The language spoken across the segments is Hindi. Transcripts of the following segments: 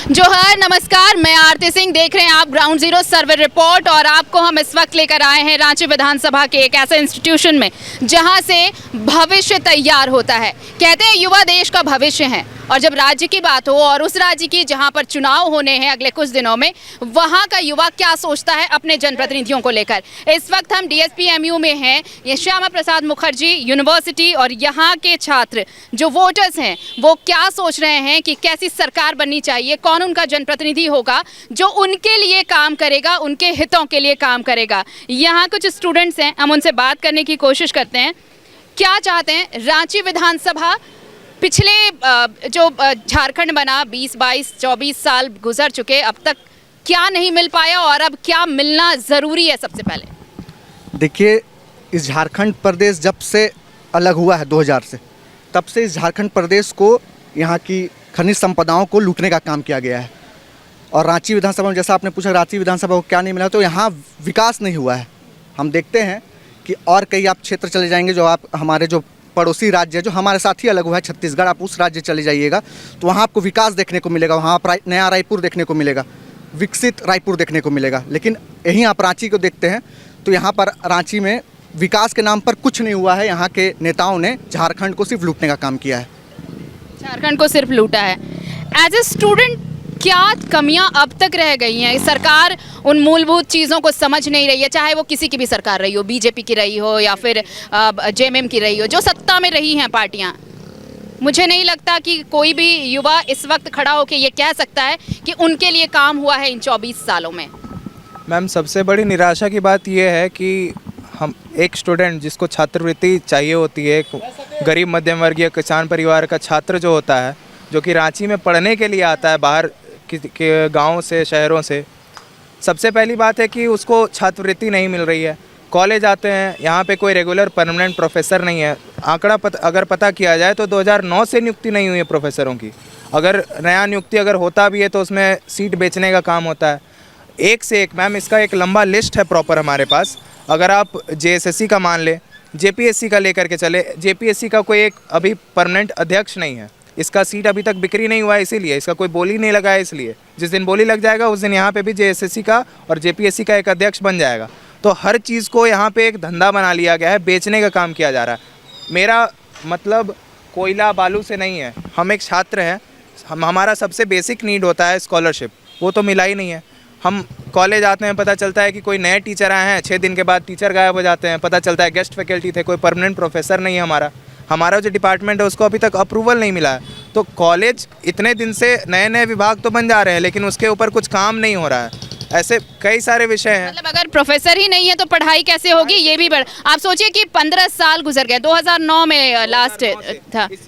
जोहर, नमस्कार। मैं आरती सिंह, देख रहे हैं आप ग्राउंड जीरो सर्वे रिपोर्ट। और आपको हम इस वक्त लेकर आए हैं रांची विधानसभा के एक ऐसे इंस्टीट्यूशन में जहां से भविष्य तैयार होता है। कहते हैं युवा देश का भविष्य है, और जब राज्य की बात हो और उस राज्य की जहां पर चुनाव होने हैं अगले कुछ दिनों में, वहां का युवा क्या सोचता है अपने जनप्रतिनिधियों को लेकर। इस वक्त हम डीएसपीएमयू में हैं, ये श्यामा प्रसाद मुखर्जी यूनिवर्सिटी, और यहाँ के छात्र जो वोटर्स हैं वो क्या सोच रहे हैं कि कैसी सरकार बननी चाहिए, कौन उनका जनप्रतिनिधि होगा जो उनके लिए काम करेगा, उनके हितों के लिए काम करेगा। यहाँ कुछ स्टूडेंट्स हैं, हम उनसे बात करने की कोशिश करते हैं। क्या चाहते हैं रांची विधानसभा? पिछले जो झारखंड बना 20, 22, 24 साल गुजर चुके, अब तक क्या नहीं मिल पाया और अब क्या मिलना ज़रूरी है? सबसे पहले देखिए, इस झारखंड प्रदेश जब से अलग हुआ है 2000 से, तब से इस झारखंड प्रदेश को यहाँ की खनिज संपदाओं को लूटने का काम किया गया है। और रांची विधानसभा में, जैसा आपने पूछा रांची विधानसभा को क्या नहीं मिला, तो यहाँ विकास नहीं हुआ है। हम देखते हैं कि और कई आप क्षेत्र चले जाएंगे, जो आप हमारे जो पड़ोसी राज्य है जो हमारे साथ ही अलग हुआ है छत्तीसगढ़, आप उस राज्य चले जाइएगा तो वहाँ आपको विकास देखने को मिलेगा, वहाँ आप नया रायपुर देखने को मिलेगा, विकसित रायपुर देखने को मिलेगा। लेकिन यहीं आप रांची को देखते हैं तो यहाँ पर रांची में विकास के नाम पर कुछ नहीं हुआ है। यहाँ के नेताओं ने झारखंड को सिर्फ लूटने का काम किया है। झारखंड को सिर्फ लूटा है। एज ए स्टूडेंट क्या कमियां अब तक रह गई हैं? सरकार उन मूलभूत चीज़ों को समझ नहीं रही है, चाहे वो किसी की भी सरकार रही हो, बीजेपी की रही हो या फिर जेएमएम की रही हो, जो सत्ता में रही हैं पार्टियां। मुझे नहीं लगता कि कोई भी युवा इस वक्त खड़ा होकर ये कह सकता है कि उनके लिए काम हुआ है इन 24 सालों में। मैम, सबसे बड़ी निराशा की बात यह है कि हम एक स्टूडेंट जिसको छात्रवृत्ति चाहिए होती है, एक गरीब मध्यम वर्गीय किसान परिवार का छात्र जो होता है, जो कि रांची में पढ़ने के लिए आता है बाहर के गाँव से, शहरों से, सबसे पहली बात है कि उसको छात्रवृत्ति नहीं मिल रही है। कॉलेज आते हैं, यहाँ पे कोई रेगुलर परमानेंट प्रोफेसर नहीं है। आंकड़ा अगर पता किया जाए तो 2009 से नियुक्ति नहीं हुई है प्रोफेसरों की। अगर नया नियुक्ति अगर होता भी है तो उसमें सीट बेचने का काम होता है। एक से एक मैम, इसका एक लंबा लिस्ट है प्रॉपर हमारे पास। अगर आप जेएसएससी का मान ले, जेपीएससी का लेकर के चले, जेपीएससी का कोई एक अभी परमानेंट अध्यक्ष नहीं है। इसका सीट अभी तक बिक्री नहीं हुआ है, इसीलिए इसका कोई बोली नहीं लगा है। इसलिए जिस दिन बोली लग जाएगा उस दिन यहाँ पे भी जेएसएससी का और जेपीएससी का एक अध्यक्ष बन जाएगा। तो हर चीज़ को यहाँ पे एक धंधा बना लिया गया है, बेचने का काम किया जा रहा है। मेरा मतलब कोयला बालू से नहीं है। हम एक छात्र हैं, हमारा सबसे बेसिक नीड होता है स्कॉलरशिप, वो तो मिला ही नहीं है। हम कॉलेज आते हैं, पता चलता है कि कोई नए टीचर आए हैं, 6 दिन के बाद टीचर गायब हो जाते हैं। पता चलता है गेस्ट फैकल्टी थे, कोई परमानेंट प्रोफेसर नहीं है। हमारा जो डिपार्टमेंट है उसको अभी तक अप्रूवल नहीं मिला है। तो कॉलेज इतने दिन से नए नए विभाग तो बन जा रहे हैं, लेकिन उसके ऊपर कुछ काम नहीं हो रहा है। ऐसे कई सारे विषय हैं। मतलब अगर प्रोफेसर ही नहीं है तो पढ़ाई कैसे होगी? ये भी आप सोचिए कि 15 साल गुजर गए, 2009 में लास्ट था। इस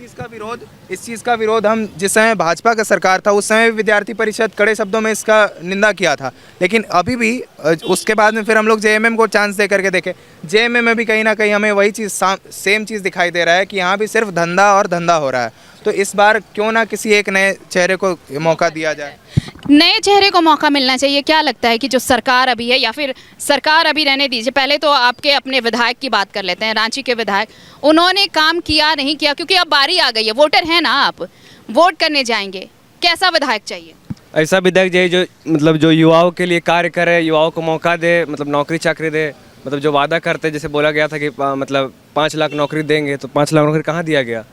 चीज़ का विरोध हम जिस समय भाजपा का सरकार था उस समय विद्यार्थी परिषद कड़े शब्दों में इसका निंदा किया था। लेकिन अभी भी उसके बाद में फिर हम लोग जेएमएम को चांस दे करके देखे, जेएमएम में भी कहीं ना कहीं हमें वही चीज़ सेम चीज़ दिखाई दे रहा है कि यहाँ भी सिर्फ धंधा और धंधा हो रहा है। तो इस बार क्यों ना किसी एक नए चेहरे को मौका दिया जाए। नए चेहरे को मौका मिलना चाहिए। क्या लगता है कि जो सरकार अभी है, या फिर सरकार अभी रहने दीजिए, पहले तो आपके अपने विधायक की बात कर लेते हैं, रांची के विधायक, उन्होंने काम किया नहीं किया? क्योंकि अब बारी आ गई है, वोटर है ना, आप वोट करने जाएंगे, कैसा विधायक चाहिए? ऐसा विधायक चाहिए जो मतलब जो युवाओं के लिए कार्य करे, युवाओं को मौका दे, मतलब नौकरी चाकरी दे। मतलब जो वादा करते, जैसे बोला गया था कि मतलब 5 लाख नौकरी देंगे, तो 5 लाख नौकरी कहाँ दिया गया?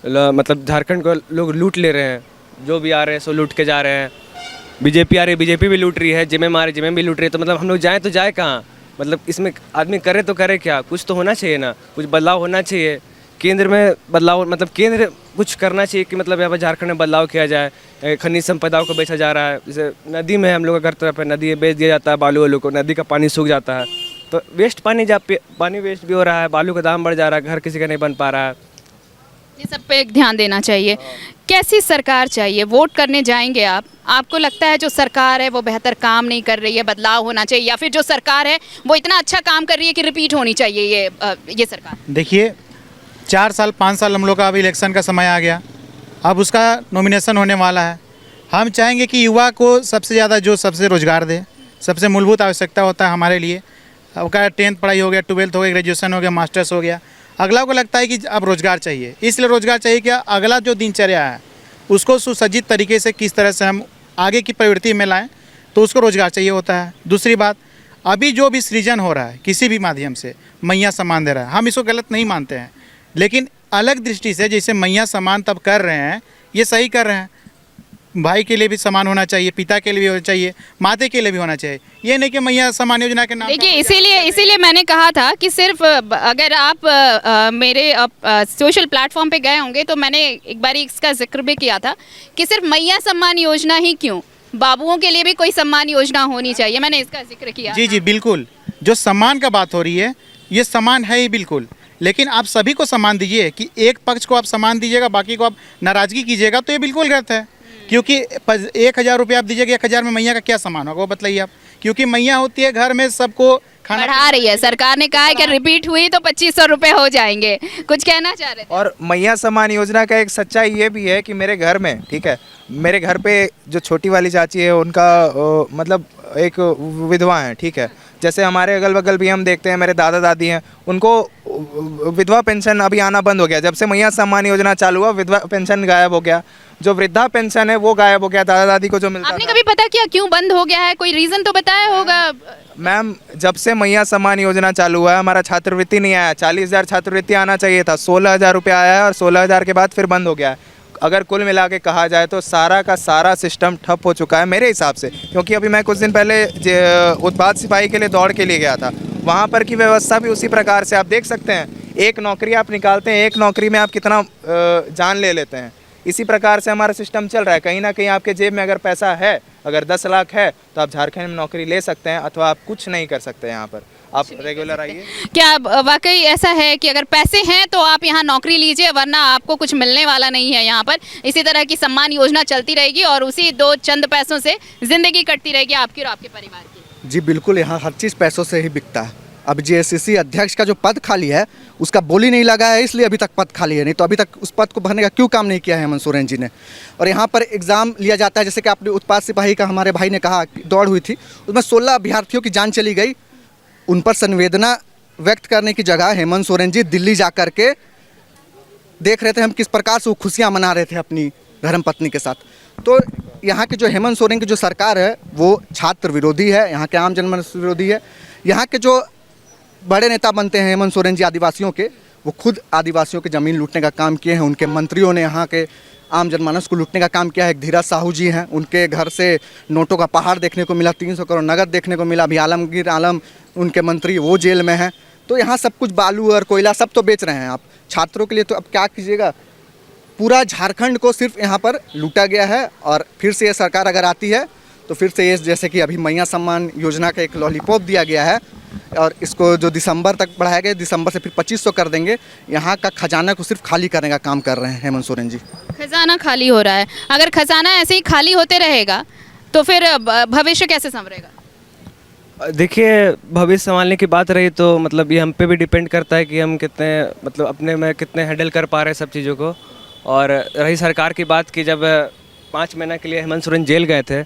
मतलब झारखंड को लोग लूट ले रहे हैं, जो भी आ रहे हैं सो लूट के जा रहे हैं। बीजेपी आ रही है, बीजेपी भी लूट रही है, जेएमएम आ रही है, जेएमएम भी लूट रही है। तो मतलब हम लोग जाएँ तो जाए कहाँ? मतलब इसमें आदमी करे तो करे क्या? कुछ तो होना चाहिए ना, कुछ बदलाव होना चाहिए। केंद्र में बदलाव, मतलब केंद्र कुछ करना चाहिए कि मतलब यहाँ पर झारखंड में बदलाव किया जाए। खनिज संपदाओं को बेचा जा रहा है, जैसे नदी में हम लोग का घर तरफ है, नदी बेच दिया जाता है बालू वालू को, नदी का पानी सूख जाता है, तो वेस्ट पानी वेस्ट भी हो रहा है, बालू का दाम बढ़ जा रहा है, घर किसी का नहीं बन पा रहा है। ये सब पे एक ध्यान देना चाहिए। कैसी सरकार चाहिए? वोट करने जाएंगे आप, आपको लगता है जो सरकार है वो बेहतर काम नहीं कर रही है, बदलाव होना चाहिए, या फिर जो सरकार है वो इतना अच्छा काम कर रही है कि रिपीट होनी चाहिए ये सरकार? देखिए, 4 साल 5 साल हम लोग का अभी इलेक्शन का समय आ गया, अब उसका नॉमिनेशन होने वाला है। हम चाहेंगे कि युवा को सबसे ज़्यादा जो सबसे रोज़गार दे, सबसे मूलभूत आवश्यकता होता है हमारे लिए। आपका 10th पढ़ाई हो गया, 12th हो गया, ग्रेजुएशन हो गया, मास्टर्स हो गया, अगला को लगता है कि अब रोज़गार चाहिए। इसलिए रोज़गार चाहिए कि अगला जो दिनचर्या है उसको सुसज्जित तरीके से किस तरह से हम आगे की प्रवृत्ति में लाएं तो उसको रोजगार चाहिए होता है। दूसरी बात, अभी जो भी सृजन हो रहा है किसी भी माध्यम से, मैया सम्मान दे रहा है, हम इसको गलत नहीं मानते हैं, लेकिन अलग दृष्टि से जैसे मैया सम्मान तब कर रहे हैं, ये सही कर रहे हैं। भाई के लिए भी समान होना चाहिए, पिता के लिए भी होना चाहिए, माता के लिए भी होना चाहिए। ये नहीं कि मैया सम्मान योजना के नाम देखिए, इसीलिए मैंने कहा था कि सिर्फ अगर आप मेरे सोशल प्लेटफॉर्म पे गए होंगे तो मैंने एक बार इसका जिक्र भी किया था कि सिर्फ मैया सम्मान योजना ही क्यों, बाबुओं के लिए भी कोई सम्मान योजना होनी चाहिए, मैंने इसका जिक्र किया। जी जी बिल्कुल, जो सम्मान का बात हो रही है ये सम्मान है ही बिल्कुल, लेकिन आप सभी को सम्मान दीजिए। कि एक पक्ष को आप सम्मान दीजिएगा, बाकी को आप नाराजगी कीजिएगा तो ये बिल्कुल गलत है। क्योंकि 1,000 रुपये आप दीजिएगा, 1,000 में मैया का क्या सम्मान होगा वो बताइए आप। क्योंकि मैया होती है घर में सबको खाना बढ़ा रही है सरकार ने, कहा है कि रिपीट हुई तो 2,500 रुपए हो जाएंगे। कुछ कहना चाह रहे थे? और मैया सम्मान योजना का एक सच्चाई ये भी है कि मेरे घर में, ठीक है, मेरे घर पे जो छोटी वाली चाची है उनका मतलब एक विधवा है, ठीक है। जैसे हमारे अगल बगल भी हम देखते हैं, मेरे दादा दादी हैं, उनको विधवा पेंशन अभी आना बंद हो गया। जब से मैया सम्मान योजना चालू हुआ विधवा पेंशन गायब हो गया, जो वृद्धा पेंशन है वो गायब हो गया, दादा दादी को जो मिलता आपने था। कभी पता किया क्यों बंद हो गया है? कोई रीजन तो बताया होगा। मैम, जब से मैया सम्मान योजना चालू हुआ है हमारा छात्रवृत्ति नहीं आया। 40,000 छात्रवृत्ति आना चाहिए था, 16,000 रुपये आया है और 16,000 के बाद फिर बंद हो गया है। अगर कुल मिला के कहा जाए तो सारा का सारा सिस्टम ठप हो चुका है मेरे हिसाब से। क्योंकि अभी मैं कुछ दिन पहले उत्पाद सिपाही के लिए दौड़ के लिए गया था, वहाँ पर की व्यवस्था भी उसी प्रकार से आप देख सकते हैं। एक नौकरी आप निकालते हैं, एक नौकरी में आप कितना जान ले लेते हैं। इसी प्रकार से हमारा सिस्टम चल रहा है। कहीं ना कहीं आपके जेब में अगर पैसा है, अगर 10 लाख है तो आप झारखंड में नौकरी ले सकते हैं, अथवा आप कुछ नहीं कर सकते। यहाँ पर आप रेगुलर आइए। क्या वाकई ऐसा है कि अगर पैसे हैं तो आप यहाँ नौकरी लीजिए, वरना आपको कुछ मिलने वाला नहीं है यहाँ पर? इसी तरह की सम्मान योजना चलती रहेगी और उसी 2 चंद पैसों से जिंदगी कटती रहेगी आपकी और आपके परिवार की? जी बिल्कुल, यहाँ हर चीज़ पैसों से ही बिकता है। अब जेएससीसी अध्यक्ष का जो पद खाली है उसका बोली नहीं लगा है, इसलिए अभी तक पद खाली है। नहीं तो अभी तक उस पद को भरने का क्यों काम नहीं किया है हेमंत सोरेन जी ने। और यहाँ पर एग्ज़ाम लिया जाता है, जैसे कि आपने उत्पाद सिपाही का हमारे भाई ने कहा दौड़ हुई थी, उसमें 16 अभ्यर्थियों की जान चली गई। उन पर संवेदना व्यक्त करने की जगह हेमंत सोरेन जी दिल्ली जा कर के देख रहे थे हम किस प्रकार से वो खुशियाँ मना रहे थे अपनी धर्मपत्नी के साथ। तो यहाँ की जो हेमंत सोरेन की जो सरकार है वो छात्र विरोधी है, यहाँ के आम जनमानस विरोधी है। यहाँ के जो बड़े नेता बनते हैं हेमंत सोरेन जी आदिवासियों के, वो खुद आदिवासियों की ज़मीन लूटने का काम किए हैं। उनके मंत्रियों ने यहाँ के आम जनमानस को लूटने का काम किया है। एक धीरज साहू जी हैं, उनके घर से नोटों का पहाड़ देखने को मिला, 300 करोड़ नगद देखने को मिला। अभी आलमगीर आलम उनके मंत्री वो जेल में हैं। तो यहाँ सब कुछ बालू और कोयला सब तो बेच रहे हैं आप छात्रों के लिए। तो अब क्या कीजिएगा, पूरा झारखंड को सिर्फ यहाँ पर लूटा गया है। और फिर से ये सरकार अगर आती है तो फिर से ये, जैसे कि अभी मैया सम्मान योजना का एक लॉलीपॉप दिया गया है और इसको जो दिसंबर तक बढ़ाया गया, दिसंबर से फिर 2,500 कर देंगे। यहाँ का खजाना को सिर्फ खाली करने का काम कर रहे हैं हेमंत सोरेन जी। खजाना खाली हो रहा है। अगर खजाना ऐसे ही खाली होते रहेगा तो फिर भविष्य कैसे संवरेगा? देखिए, भविष्य संभालने की बात रही तो मतलब ये हम पे भी डिपेंड करता है कि हम कितने मतलब अपने में कितने हैंडल कर पा रहे हैं सब चीज़ों को। और रही सरकार की बात की, जब 5 महीना के लिए हेमंत सोरेन जेल गए थे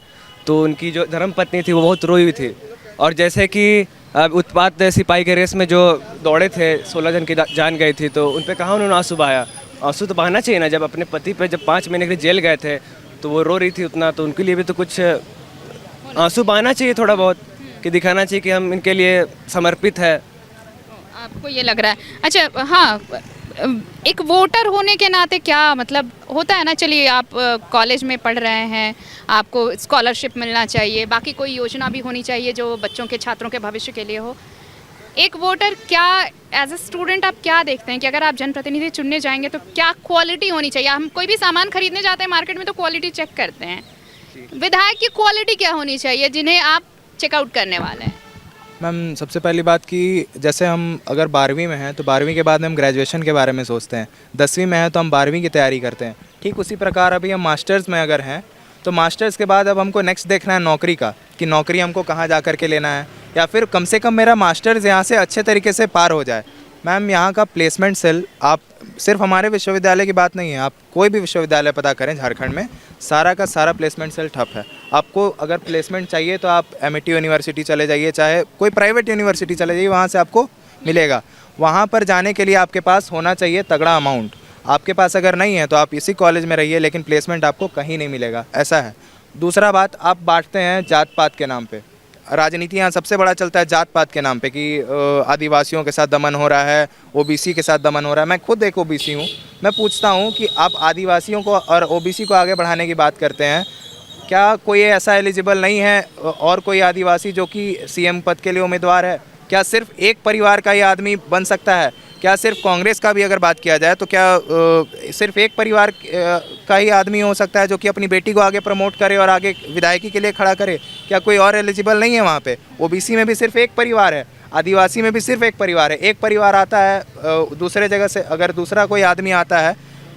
तो उनकी जो धर्मपत्नी थी वो बहुत रोई हुई थी। और जैसे कि उत्पाद सिपाही के रेस में जो दौड़े थे 16 जन की जान गई थी, तो उन पर कहाँ उन्होंने आंसू बहाया? आंसू तो बहाना चाहिए ना। जब अपने पति पे जब 5 महीने के लिए जेल गए थे तो वो रो रही थी उतना, तो उनके लिए भी तो कुछ आंसू बहाना चाहिए थोड़ा बहुत, कि दिखाना चाहिए कि हम इनके लिए समर्पित है। आपको ये लग रहा है? अच्छा हाँ, एक वोटर होने के नाते क्या मतलब होता है ना, चलिए आप कॉलेज में पढ़ रहे हैं, आपको स्कॉलरशिप मिलना चाहिए, बाकी कोई योजना भी होनी चाहिए जो बच्चों के छात्रों के भविष्य के लिए हो। एक वोटर क्या, एज ए स्टूडेंट आप क्या देखते हैं कि अगर आप जनप्रतिनिधि चुनने जाएंगे तो क्या क्वालिटी होनी चाहिए? हम कोई भी सामान खरीदने जाते हैं मार्केट में तो क्वालिटी चेक करते हैं। विधायक की क्वालिटी क्या होनी चाहिए जिन्हें आप चेकआउट करने वाले हैं? मैम, सबसे पहली बात कि जैसे हम अगर 12वीं में हैं तो 12वीं के बाद हम ग्रेजुएशन के बारे में सोचते हैं, 10वीं में हैं तो हम 12वीं की तैयारी करते हैं। ठीक उसी प्रकार अभी हम मास्टर्स में अगर हैं तो मास्टर्स के बाद अब हमको नेक्स्ट देखना है नौकरी का, कि नौकरी हमको कहाँ जा कर के लेना है, या फिर कम से कम मेरा मास्टर्स यहाँ से अच्छे तरीके से पार हो जाए। मैम, यहाँ का प्लेसमेंट सेल, आप सिर्फ हमारे विश्वविद्यालय की बात नहीं है, आप कोई भी विश्वविद्यालय पता करें झारखंड में, सारा का सारा प्लेसमेंट सेल ठप है। आपको अगर प्लेसमेंट चाहिए तो आप एमआईटी यूनिवर्सिटी चले जाइए, चाहे कोई प्राइवेट यूनिवर्सिटी चले जाइए, वहाँ से आपको मिलेगा। वहाँ पर जाने के लिए आपके पास होना चाहिए तगड़ा अमाउंट। आपके पास अगर नहीं है तो आप इसी कॉलेज में रहिए, लेकिन प्लेसमेंट आपको कहीं नहीं मिलेगा, ऐसा है। दूसरा बात, आप बांटते हैं जात पात के नाम पे। राजनीति यहाँ सबसे बड़ा चलता है जात पात के नाम पे कि आदिवासियों के साथ दमन हो रहा है, ओबीसी के साथ दमन हो रहा है। मैं खुद एक ओबीसी हूँ। मैं पूछता हूँ कि आप आदिवासियों को और ओबीसी को आगे बढ़ाने की बात करते हैं, क्या कोई ऐसा एलिजिबल नहीं है और कोई आदिवासी जो कि सीएम पद के लिए उम्मीदवार है? क्या सिर्फ एक परिवार का ही आदमी बन सकता है? क्या सिर्फ कांग्रेस का भी अगर बात किया जाए तो क्या सिर्फ एक परिवार का ही आदमी हो सकता है जो कि अपनी बेटी को आगे प्रमोट करे और आगे विधायकी के लिए खड़ा करे? क्या कोई और एलिजिबल नहीं है वहाँ पे? ओबीसी में भी सिर्फ एक परिवार है, आदिवासी में भी सिर्फ एक परिवार है। एक परिवार आता है दूसरे जगह से, अगर दूसरा कोई आदमी आता है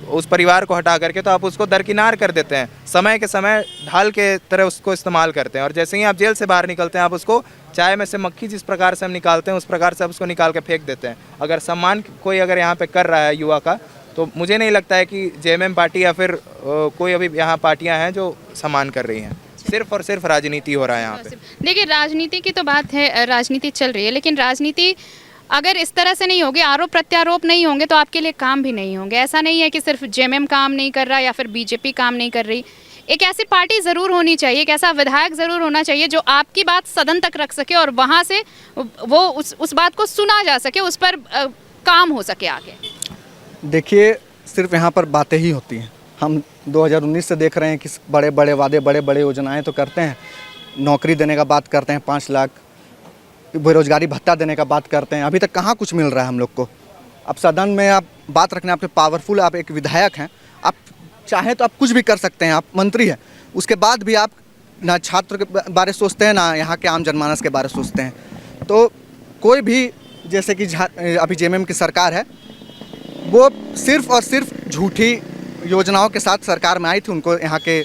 उस परिवार को हटा करके, तो आप उसको दरकिनार कर देते हैं, समय के समय ढाल के तरह उसको इस्तेमाल करते हैं। और जैसे ही आप जेल से बाहर निकलते हैं, आप उसको चाय में से मक्खी जिस प्रकार से हम निकालते हैं उस प्रकार से आप उसको निकाल के फेंक देते हैं। अगर सम्मान कोई अगर यहाँ पे कर रहा है युवा का, तो मुझे नहीं लगता है कि जेएमएम पार्टी या फिर कोई अभी यहाँ पार्टियाँ हैं जो सम्मान कर रही हैं। सिर्फ और सिर्फ राजनीति हो रहा है यहाँ पे। देखिए, राजनीति की तो बात है, राजनीति चल रही है, लेकिन राजनीति अगर इस तरह से नहीं होगी, आरोप प्रत्यारोप नहीं होंगे, तो आपके लिए काम भी नहीं होंगे। ऐसा नहीं है कि सिर्फ जेएमएम काम नहीं कर रहा या फिर बीजेपी काम नहीं कर रही। एक ऐसी पार्टी ज़रूर होनी चाहिए, एक ऐसा विधायक ज़रूर होना चाहिए जो आपकी बात सदन तक रख सके और वहाँ से वो उस बात को सुना जा सके, उस पर काम हो सके आगे। देखिए, सिर्फ यहाँ पर बातें ही होती हैं। हम 2019 से देख रहे हैं कि बड़े बड़े वादे, बड़े बड़े योजनाएं तो करते हैं, नौकरी देने का बात करते हैं, 5 लाख बेरोजगारी भत्ता देने का बात करते हैं, अभी तक कहाँ कुछ मिल रहा है हम लोग को। अब सदन में आप बात रखने, आप पावरफुल, आप एक विधायक हैं, आप चाहें तो आप कुछ भी कर सकते हैं, आप मंत्री हैं, उसके बाद भी आप ना छात्र के बारे सोचते हैं ना यहाँ के आम जनमानस के बारे सोचते हैं। तो कोई भी, जैसे कि अभी जेएमएम की सरकार है, वो सिर्फ और सिर्फ झूठी योजनाओं के साथ सरकार में आई थी। उनको यहाँ के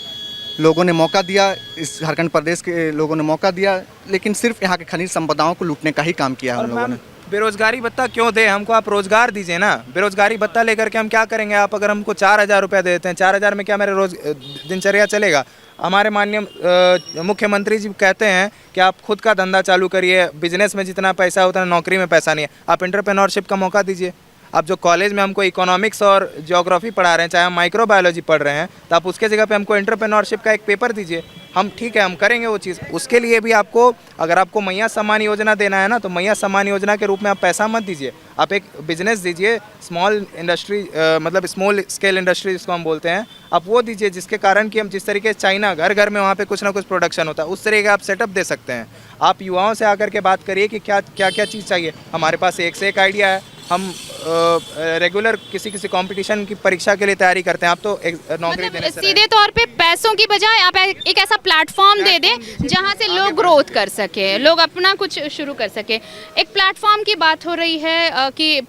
लोगों ने मौका दिया, इस झारखंड प्रदेश के लोगों ने मौका दिया, लेकिन सिर्फ यहाँ के खनिज संपदाओं को लूटने का ही काम किया है उन लोगों ने। बेरोजगारी भत्ता क्यों दे? हमको आप रोजगार दीजिए ना। बेरोजगारी भत्ता लेकर के हम क्या करेंगे? आप अगर हमको 4,000 रुपया दे देते हैं, 4,000 में क्या मेरे रोज दिनचर्या चलेगा? हमारे माननीय मुख्यमंत्री जी कहते हैं कि आप खुद का धंधा चालू करिए, बिजनेस में जितना पैसा होता है नौकरी में पैसा नहीं है। आप एंटरप्रेन्योरशिप का मौका दीजिए। आप जो कॉलेज में हमको इकोनॉमिक्स और ज्योग्राफी पढ़ा रहे हैं, चाहे हम माइक्रोबायोलॉजी पढ़ रहे हैं, तो आप उसके जगह पे हमको एंटरप्रेन्योरशिप का एक पेपर दीजिए। हम ठीक है, हम करेंगे वो चीज़। उसके लिए भी आपको, अगर आपको मैया सम्मान योजना देना है ना, तो मैया सम्मान योजना के रूप में आप पैसा मत दीजिए, आप एक बिजनेस दीजिए, स्मॉल इंडस्ट्री, मतलब स्मॉल स्केल इंडस्ट्री जिसको हम बोलते हैं, आप वो दीजिए, जिसके कारण कि हम जिस तरीके से चाइना घर घर में वहाँ पे कुछ ना कुछ प्रोडक्शन होता है, उस तरीके का आप सेटअप दे सकते हैं। आप युवाओं से आकर के बात करिए कि क्या क्या क्या चीज़ चाहिए। हमारे पास एक से एक आइडिया है। हम रेगुलर किसी कंपटीशन की परीक्षा के लिए तैयारी करते हैं। आप तो नौकरी मतलब देने से सीधे तौर पे पैसों की बजाय आप एक ऐसा प्लेटफॉर्म दे दें जहां से लोग ग्रोथ कर सके, लोग अपना कुछ शुरू कर सके। एक प्लेटफॉर्म की बात हो रही है कि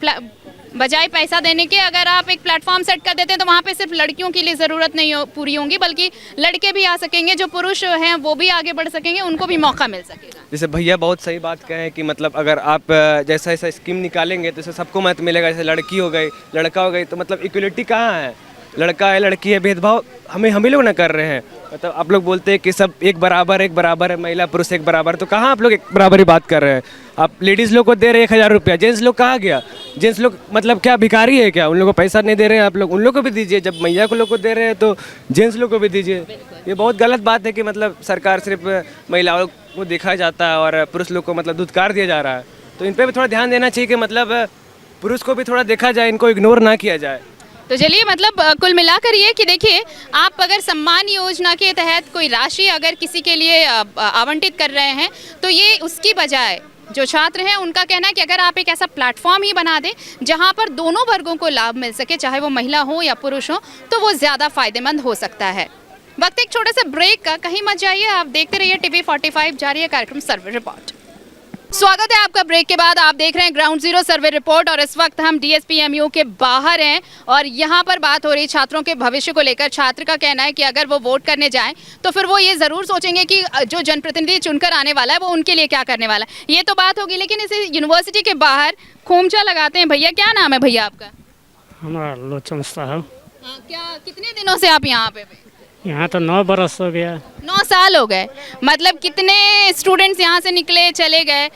बजाय पैसा देने के अगर आप एक प्लेटफॉर्म सेट कर देते हैं तो वहाँ पे सिर्फ लड़कियों के लिए ज़रूरत नहीं पूरी होंगी, बल्कि लड़के भी आ सकेंगे, जो पुरुष हैं वो भी आगे बढ़ सकेंगे, उनको भी मौका मिल सकेगा। जैसे भैया बहुत सही बात कहें कि मतलब अगर आप जैसा ऐसा स्कीम निकालेंगे तो इससे सबको मत मिलेगा। जैसे लड़की हो गई, लड़का हो गई, तो मतलब इक्वलिटी कहाँ है? लड़का है, लड़की है, भेदभाव हम ही लोग ना कर रहे हैं। मतलब आप लोग बोलते हैं कि सब एक बराबर है, महिला पुरुष एक बराबर, तो कहाँ आप लोग एक बराबर ही बात कर रहे हैं? आप लेडीज़ लोग को दे रहे हैं 1,000 रुपया, जेंट्स लोग कहाँ गया? जेंट्स लोग मतलब क्या भिखारी है क्या? उन लोगों को पैसा नहीं दे रहे हैं आप लोग, उन लोग को भी दीजिए। जब मैया को लोग को दे रहे हैं तो जेंट्स लोग को भी दीजिए। ये बहुत गलत बात है कि मतलब सरकार सिर्फ महिलाओं को देखा जाता है और पुरुष लोग को मतलब धुतकार दिया जा रहा है। तो इन पर भी थोड़ा ध्यान देना चाहिए कि मतलब पुरुष को भी थोड़ा देखा जाए, इनको इग्नोर ना किया जाए। तो चलिए, मतलब कुल मिलाकर ये कि देखिए, आप अगर सम्मान योजना के तहत कोई राशि अगर किसी के लिए आवंटित कर रहे हैं, तो ये उसकी बजाय जो छात्र हैं उनका कहना है कि अगर आप एक ऐसा प्लेटफॉर्म ही बना दें जहां पर दोनों वर्गों को लाभ मिल सके, चाहे वो महिला हो या पुरुष हो, तो वो ज़्यादा फायदेमंद हो सकता है। वक्त एक छोटे से ब्रेक का, कहीं मत जाइए, आप देखते रहिए टीवी 45, जारी है कार्यक्रम सर्वे रिपोर्ट। स्वागत है आपका ब्रेक के बाद। आप देख रहे हैं ग्राउंड जीरो सर्वे रिपोर्ट और इस वक्त हम डीएसपीएमयू के बाहर हैं और यहाँ पर बात हो रही छात्रों के भविष्य को लेकर। छात्र का कहना है कि अगर वो वोट करने जाएं तो फिर वो ये ज़रूर सोचेंगे कि जो जनप्रतिनिधि चुनकर आने वाला है वो उनके लिए क्या करने वाला है। ये तो बात होगी, लेकिन इसे यूनिवर्सिटी के बाहर खोमचा लगाते हैं। भैया, क्या नाम है भैया आपका? हमारा लोचन साहब। क्या कितने दिनों से आप यहाँ पे? यहाँ तो 9 बरस हो गया। 9 साल हो गए। मतलब कितने स्टूडेंट्स यहाँ से निकले चले गए,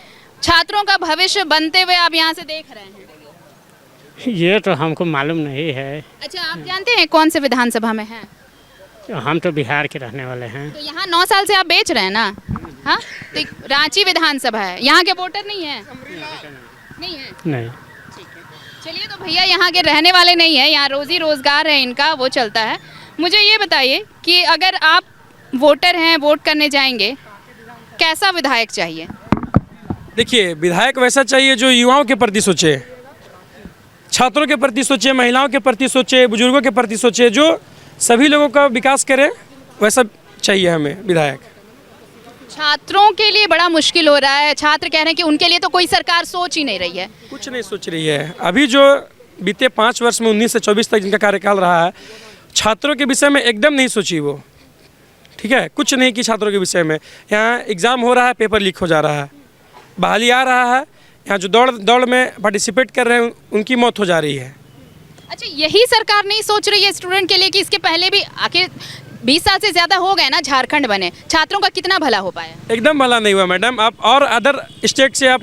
छात्रों का भविष्य बनते हुए आप यहाँ से देख रहे हैं? ये तो हमको मालूम नहीं है। अच्छा, आप जानते हैं कौन से विधानसभा में हैं? हम तो बिहार के रहने वाले हैं। तो यहाँ 9 साल से आप बेच रहे हैं ना? हाँ, तो रांची विधानसभा है, यहाँ के वोटर नहीं है? नहीं है। नहीं, चलिए, तो भैया यहाँ के रहने वाले नहीं है, यहाँ रोजी रोजगार है इनका, वो चलता है। मुझे ये बताइए कि अगर आप वोटर हैं, वोट करने जाएंगे, कैसा विधायक चाहिए? देखिए, विधायक वैसा चाहिए जो युवाओं के प्रति सोचे, छात्रों के प्रति सोचे, महिलाओं के प्रति सोचे, बुजुर्गों के प्रति सोचे, जो सभी लोगों का विकास करे, वैसा चाहिए हमें विधायक। छात्रों के लिए बड़ा मुश्किल हो रहा है, छात्र कह रहे हैं कि उनके लिए तो कोई सरकार सोच ही नहीं रही है। कुछ नहीं सोच रही है। अभी जो बीते 5 वर्ष में 19 से 24 तक जिनका कार्यकाल रहा है, छात्रों के विषय में एकदम नहीं सोची वो। ठीक है, कुछ नहीं कि छात्रों के विषय में। यहाँ एग्ज़ाम हो रहा है, पेपर लीक हो जा रहा है, बहाली आ रहा है, यहाँ जो दौड़ में पार्टिसिपेट कर रहे हैं उनकी मौत हो जा रही है। अच्छा, यही सरकार नहीं सोच रही है स्टूडेंट के लिए कि इसके पहले भी आखिर 20 साल से ज़्यादा हो गए ना झारखंड बने, छात्रों का कितना भला हो पाया? एकदम भला नहीं हुआ मैडम। आप और अदर स्टेट से आप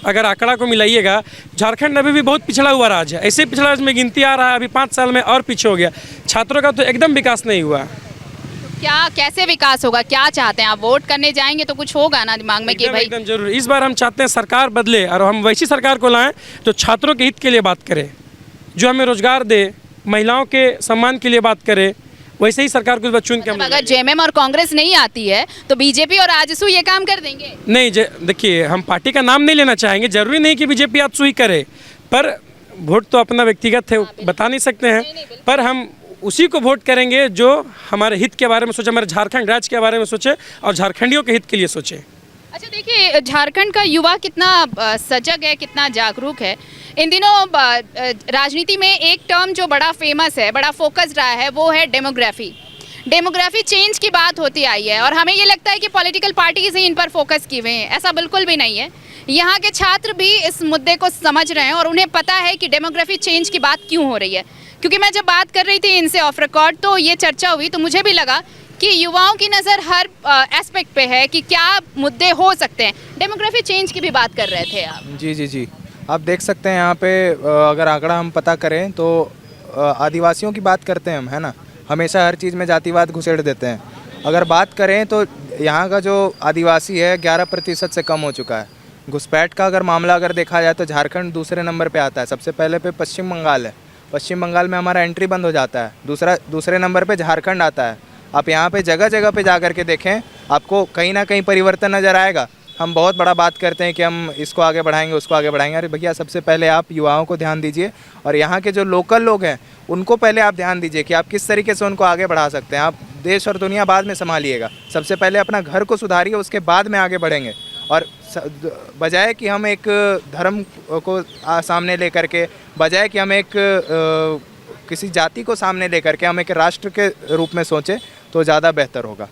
अगर आंकड़ा को मिलाइएगा, झारखंड अभी भी बहुत पिछड़ा हुआ राज्य है। ऐसे पिछड़ा राज्य में गिनती आ रहा है, अभी 5 साल में और पीछे हो गया। छात्रों का तो एकदम विकास नहीं हुआ। क्या, कैसे विकास होगा? क्या चाहते हैं आप? वोट करने जाएंगे तो कुछ होगा ना दिमाग में कि एकदम भाई एकदम जरूर। इस बार हम चाहते हैं सरकार बदले और हम वैसी सरकार को लाएं जो छात्रों के हित के लिए बात करे, जो हमें रोजगार दे, महिलाओं के सम्मान के लिए बात करे। वैसे ही सरकार को चुन के हम अगर जेएमएम और कांग्रेस नहीं आती है तो बीजेपी और आजसू ये काम कर देंगे? नहीं, देखिए, हम पार्टी का नाम नहीं लेना चाहेंगे। जरूरी नहीं कि बीजेपी आजसू ही करे, पर वोट तो अपना व्यक्तिगत है, बता नहीं सकते हैं। पर हम उसी को वोट करेंगे जो हमारे हित के बारे में सोचे, हमारे झारखंड राज्य के बारे में सोचे और झारखंडियों के हित के लिए सोचे। अच्छा, देखिए, झारखंड का युवा कितना सजग है, कितना जागरूक है। इन दिनों राजनीति में एक टर्म जो बड़ा फेमस है, बड़ा फोकस रहा है, वो है डेमोग्राफी। डेमोग्राफी चेंज की बात होती आई है और हमें ये लगता है कि पॉलिटिकल पार्टीज ही इन पर फोकस किए हुए हैं। ऐसा बिल्कुल भी नहीं है। यहाँ के छात्र भी इस मुद्दे को समझ रहे हैं और उन्हें पता है कि डेमोग्राफी चेंज की बात क्यों हो रही है। क्योंकि मैं जब बात कर रही थी इनसे ऑफ रिकॉर्ड, तो ये चर्चा हुई, तो मुझे भी लगा कि युवाओं की नज़र हर एस्पेक्ट पे है कि क्या मुद्दे हो सकते हैं। डेमोग्राफी चेंज की भी बात कर रहे थे आप। जी, आप देख सकते हैं यहाँ पे अगर आंकड़ा हम पता करें तो आदिवासियों की बात करते हैं हम, है ना, हमेशा हर चीज़ में जातिवाद घुसेड़ देते हैं। अगर बात करें तो यहाँ का जो आदिवासी है 11% से कम हो चुका है। घुसपैठ का अगर मामला अगर देखा जाए तो झारखंड दूसरे नंबर पे आता है। सबसे पहले पे पश्चिम बंगाल है, पश्चिम बंगाल में हमारा एंट्री बंद हो जाता है। दूसरे नंबर पे झारखंड आता है। आप यहाँ पे जगह जगह पे जा कर के देखें, आपको कहीं ना कहीं परिवर्तन नज़र आएगा। हम बहुत बड़ा बात करते हैं कि हम इसको आगे बढ़ाएंगे, उसको आगे बढ़ाएंगे। अरे भैया, सबसे पहले आप युवाओं को ध्यान दीजिए और यहाँ के जो लोकल लोग हैं उनको पहले आप ध्यान दीजिए कि आप किस तरीके से उनको आगे बढ़ा सकते हैं। आप देश और दुनिया बाद में संभालिएगा, सबसे पहले अपना घर को सुधारिए, उसके बाद में आगे बढ़ेंगे। और बजाय कि हम एक धर्म को सामने लेकर के, बजाय कि हम एक किसी जाति को सामने लेकर के हम एक राष्ट्र के रूप में सोचें तो ज़्यादा बेहतर होगा।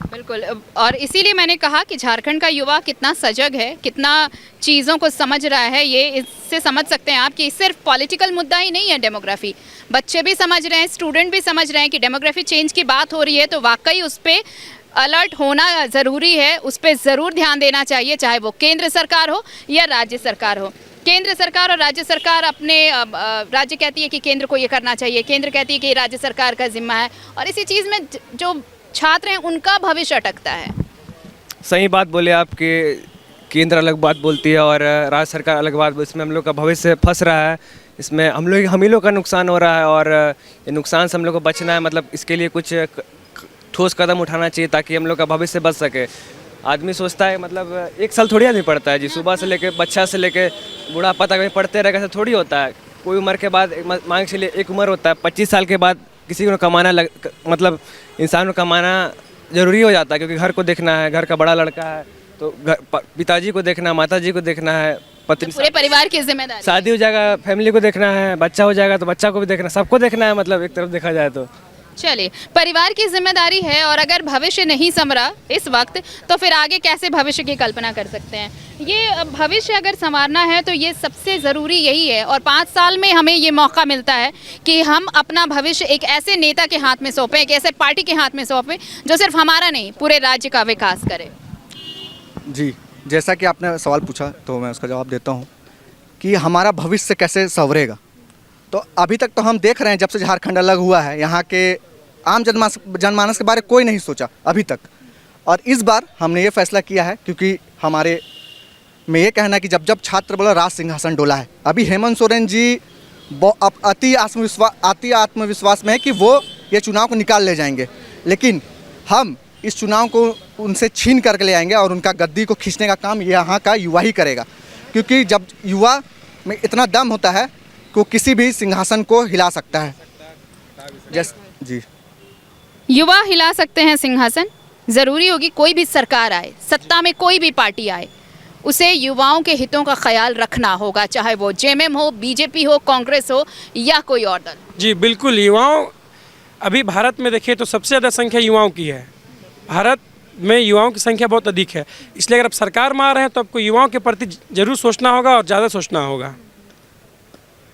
बिल्कुल, और इसीलिए मैंने कहा कि झारखंड का युवा कितना सजग है, कितना चीज़ों को समझ रहा है। ये इससे समझ सकते हैं आप कि सिर्फ पॉलिटिकल मुद्दा ही नहीं है डेमोग्राफी। बच्चे भी समझ रहे हैं, स्टूडेंट भी समझ रहे हैं कि डेमोग्राफी चेंज की बात हो रही है तो वाकई उस पर अलर्ट होना ज़रूरी है, उस पर ज़रूर ध्यान देना चाहिए, चाहे वो केंद्र सरकार हो या राज्य सरकार हो। केंद्र सरकार और राज्य सरकार अपने राज्य कहती है कि केंद्र को ये करना चाहिए, केंद्र कहती है कि राज्य सरकार का जिम्मा है, और इसी चीज़ में जो छात्र हैं उनका भविष्य अटकता है। सही बात बोले आप कि केंद्र अलग बात बोलती है और राज्य सरकार अलग बात, इसमें हम लोग का भविष्य फंस रहा है। इसमें हम ही लोग का नुकसान हो रहा है और ये नुकसान से हम लोग को बचना है। मतलब इसके लिए कुछ ठोस कदम उठाना चाहिए ताकि हम लोग का भविष्य बच सके। आदमी सोचता है मतलब 1 साल थोड़ी आदमी पढ़ता है जी, सुबह से लेके बच्चा से लेके बुढ़ापा तक में पढ़ते रहेगा, ऐसा थोड़ी होता है। कोई उम्र के बाद मान के चलिए एक उम्र होता है, 25 साल के बाद किसी को कमाना मतलब इंसान को कमाना ज़रूरी हो जाता है, क्योंकि घर को देखना है, घर का बड़ा लड़का है तो पिताजी को देखना है, माताजी को देखना है, पत्नी, पूरे परिवार की जिम्मेदारी, शादी हो जाएगा फैमिली को देखना है, बच्चा हो जाएगा तो बच्चा को भी देखना, सबको देखना है। मतलब एक तरफ देखा जाए तो चलिए, परिवार की जिम्मेदारी है और अगर भविष्य नहीं संवरा इस वक्त तो फिर आगे कैसे भविष्य की कल्पना कर सकते हैं। ये भविष्य अगर संवारना है तो ये सबसे ज़रूरी यही है, और 5 साल में हमें ये मौका मिलता है कि हम अपना भविष्य एक ऐसे नेता के हाथ में सौंपें, एक ऐसे पार्टी के हाथ में सौंपें जो सिर्फ हमारा नहीं पूरे राज्य का विकास करे। जी, जैसा कि आपने सवाल पूछा तो मैं उसका जवाब देता हूँ कि हमारा भविष्य कैसे संवरेगा। तो अभी तक तो हम देख रहे हैं जब से झारखंड अलग हुआ है, यहाँ के आम जनमानस के बारे में कोई नहीं सोचा अभी तक। और इस बार हमने ये फैसला किया है क्योंकि हमारे में ये कहना है कि जब जब छात्र बोला राज सिंहासन डोला है। अभी हेमंत सोरेन जी अति आत्मविश्वास में है कि वो ये चुनाव को निकाल ले जाएंगे, लेकिन हम इस चुनाव को उनसे छीन करके ले आएंगे और उनका गद्दी को खींचने का काम यहाँ का युवा ही करेगा। क्योंकि जब युवा में इतना दम होता है कि वो किसी भी सिंहासन को हिला सकता है। जैसे जी, युवा हिला सकते हैं सिंहासन। ज़रूरी होगी कोई भी सरकार आए, सत्ता में कोई भी पार्टी आए, उसे युवाओं के हितों का ख्याल रखना होगा, चाहे वो जेएमएम हो, बीजेपी हो, कांग्रेस हो या कोई और दल। जी बिल्कुल, युवाओं अभी भारत में देखिए तो सबसे ज़्यादा संख्या युवाओं की है। भारत में युवाओं की संख्या बहुत अधिक है, इसलिए अगर आप सरकार में आ रहे हैं तो आपको युवाओं के प्रति ज़रूर सोचना होगा और ज़्यादा सोचना होगा।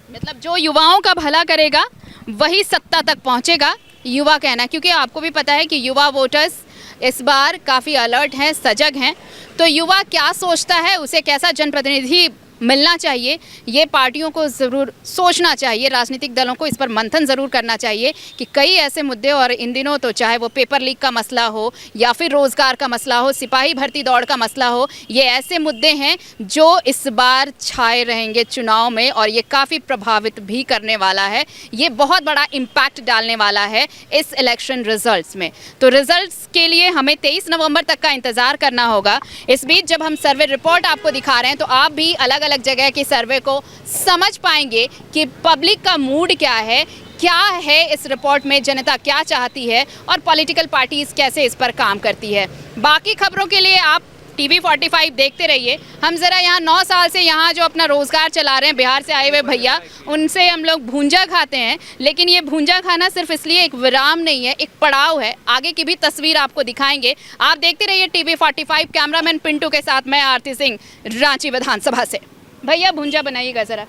मतलब जो युवाओं का भला करेगा वही सत्ता तक पहुंचेगा, युवा कहना। क्योंकि आपको भी पता है कि युवा वोटर्स इस बार काफ़ी अलर्ट हैं, सजग हैं। तो युवा क्या सोचता है, उसे कैसा जनप्रतिनिधि मिलना चाहिए, ये पार्टियों को ज़रूर सोचना चाहिए, राजनीतिक दलों को इस पर मंथन ज़रूर करना चाहिए कि कई ऐसे मुद्दे, और इन दिनों तो चाहे वो पेपर लीक का मसला हो या फिर रोज़गार का मसला हो, सिपाही भर्ती दौड़ का मसला हो, ये ऐसे मुद्दे हैं जो इस बार छाए रहेंगे चुनाव में और ये काफ़ी प्रभावित भी करने वाला है। ये बहुत बड़ा इम्पैक्ट डालने वाला है इस इलेक्शन रिजल्ट्स में। तो रिजल्ट्स के लिए हमें 23 नवंबर तक का इंतज़ार करना होगा। इस बीच जब हम सर्वे रिपोर्ट आपको दिखा रहे हैं तो आप भी अलग अलग जगह की सर्वे को समझ पाएंगे कि पब्लिक का मूड क्या है इस रिपोर्ट में, जनता क्या चाहती है और पॉलिटिकल पार्टीज कैसे इस पर काम करती है। बाकी खबरों के लिए आप TV 45 देखते रहिए। हम ज़रा यहाँ 9 साल से यहाँ जो अपना रोज़गार चला रहे हैं, बिहार से आए हुए भैया, उनसे हम लोग भूंजा खाते हैं। लेकिन ये भूंजा खाना सिर्फ इसलिए एक विराम नहीं है, एक पड़ाव है। आगे की भी तस्वीर आपको दिखाएंगे। आप देखते रहिए TV 45। कैमरामैन पिंटू के साथ मैं आरती सिंह, रांची विधानसभा से। भैया भूंजा बनाइएगा ज़रा।